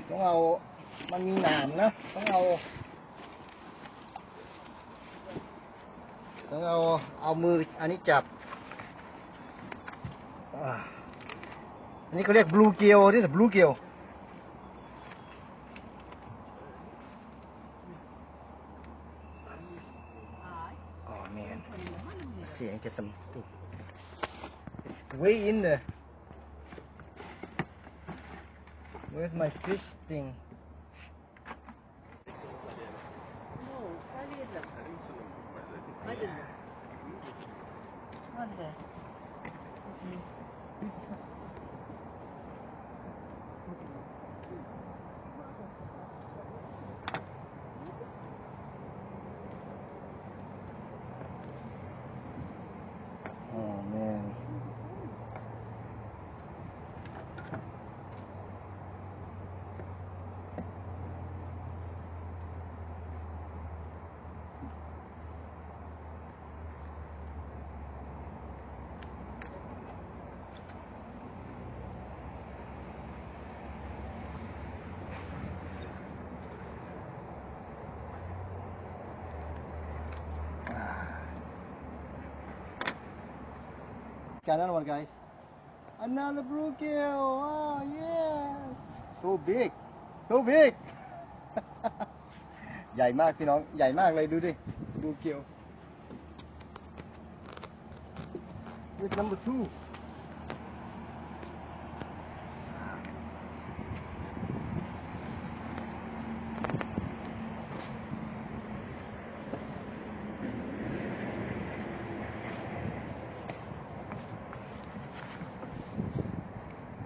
ต้องเอามันมีหนามนะต้องเอามืออันนี้จับอันนี้เขาเรียกบลูเกลนี่คือบลูเกลoh man เสียงจะสำตุก way in there where's my fish thing oh man another one guys another bluegill oh yes so big ใหญ่มากพี่น้องใหญ่มากเลยดูดิบลูเกิล this number 2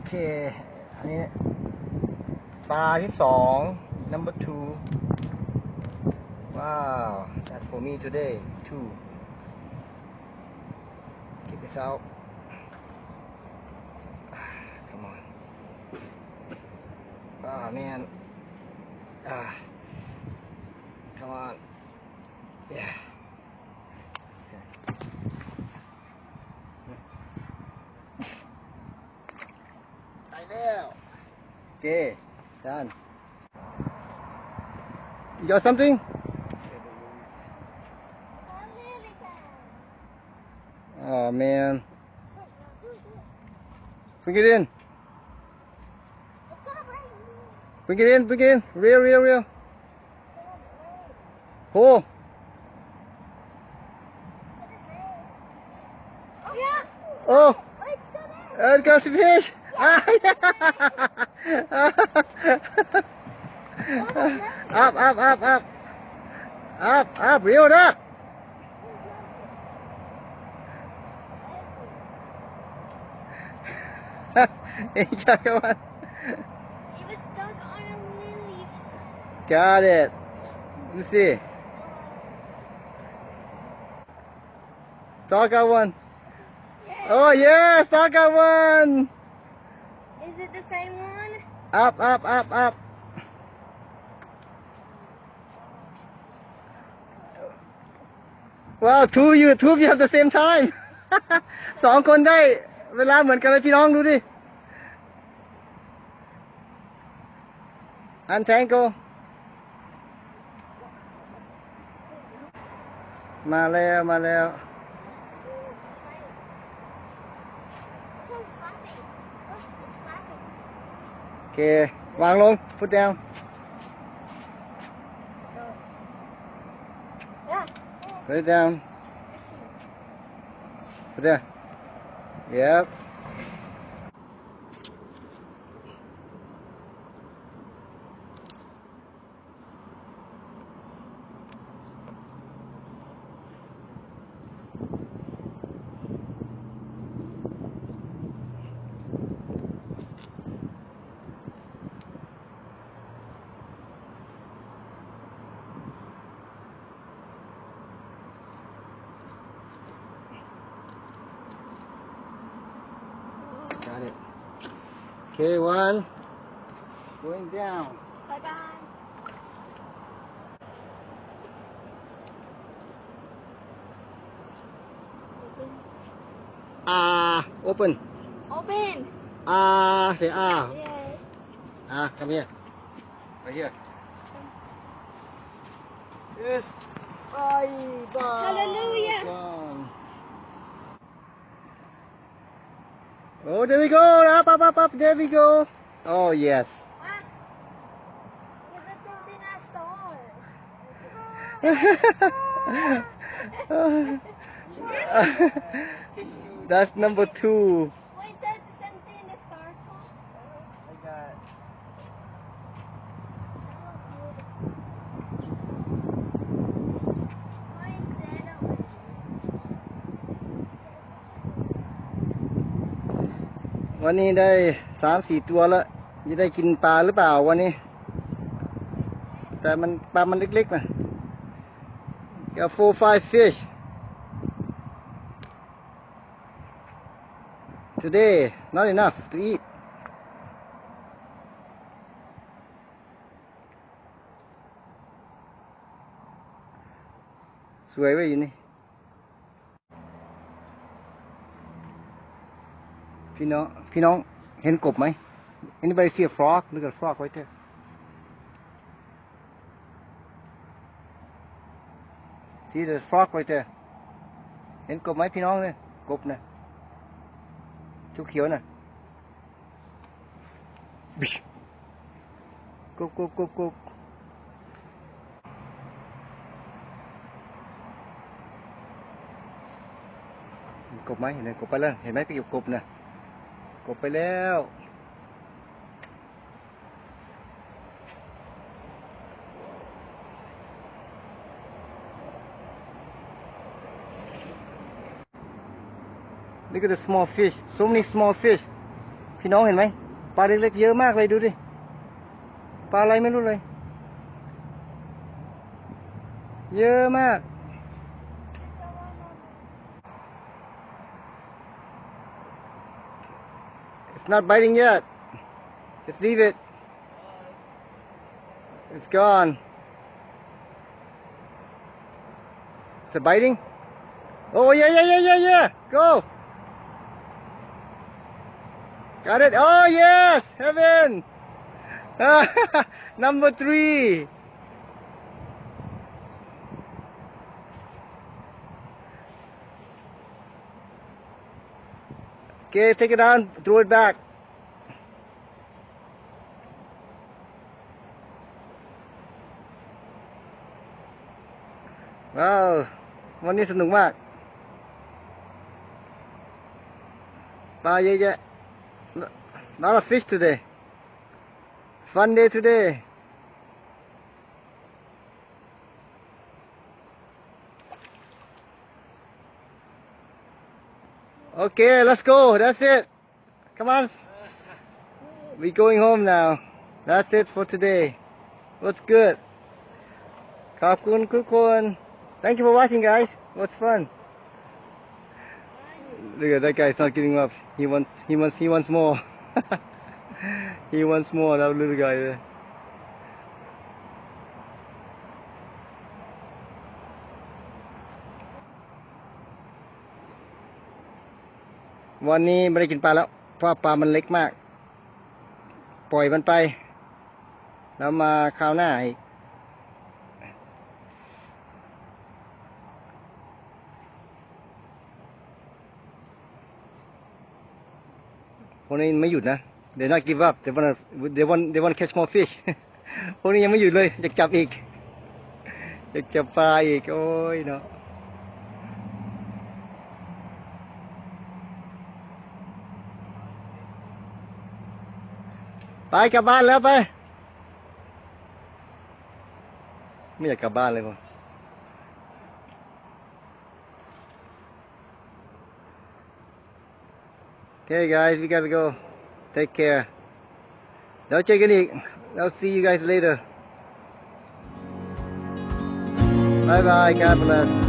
โอเคอันนี้ปลาที่2 number 2 wow that's for me today 2 keep this out come on oh man come on yeah okay done you got something oh man bring it in real pull oh it comes to fish up reel it up got one. It was stuck on a lily. Got it. Let's see. Dog got one. Yes. Oh yes, dog got one. Is it the same one? Up. Wow, two of you have the same time. 2 คนได้เวลาเหมือนกันเลยพี่น้องดูดิ Untangle มาแล้ว โอเควางลง put down put it down put there yep got it okay one going down Bye bye. open Open. say Yes. come here Right here. Yes. Bye. Bye. Hallelujah. One. Oh, there we go. Up. There we go. Oh, yes. Is it something I stole? That's number 2. Wait, that's something in the circle? I got. Why is that over there? วันนี้ได้ 3-4 ตัวแล้วจะได้กินปลาหรือเปล่าวันนี้ แต่มันปลามันเล็กๆนะ Got 4-5 fish today not enough to eat สวยไว้ยอยู่นี่พี่น้องเห็นกบไหม Anybody see a frog? Look at a frog right there. See the frog right there. เห็นกบไหมพี่น้องเนี่ยกบนะชุกเขียวนะบิชกบกบไหมเห็นไหมกบไปแล้วเห็นไหมไปเก็บกบนะกบไปแล้ว Look at the small fish so many small fish พี่น้องเห็นไหมปลาเล็กๆเยอะมากเลยดูดิปลาอะไรไม่รู้เลยเยอะมาก It's not biting yet just leave it it's gone is it biting oh yeah go got it oh yes heaven number 3 okay take it down throw it backว้าววันนี้สนุกมากปลาเยอะแยะ lot of fish today fun day today okay let's go that's it come on we going home now that's it for today what's good ขอบคุณทุกคน thank you for watching guys what's fun look at that guy is not giving up he wants more he wants more that little guy there วันนี้ไม่ได้กินปลาแล้วเพราะปลามันเล็กมากปล่อยมันไปแล้วมาคราวหน้าอีกพวกนี้ไม่หยุดนะ they not give up they want catch more fish พวกนี้ยังไม่หยุดเลยอยากจับอีกอยากจับปลาอีกโอ้ยเนาะไปกลับบ้านแล้วไปไม่อยากกลับบ้านเลยพ่อ Okay guys we gotta go take care เดี๋ยวเจอกันอีก I'll see you guys later bye bye God bless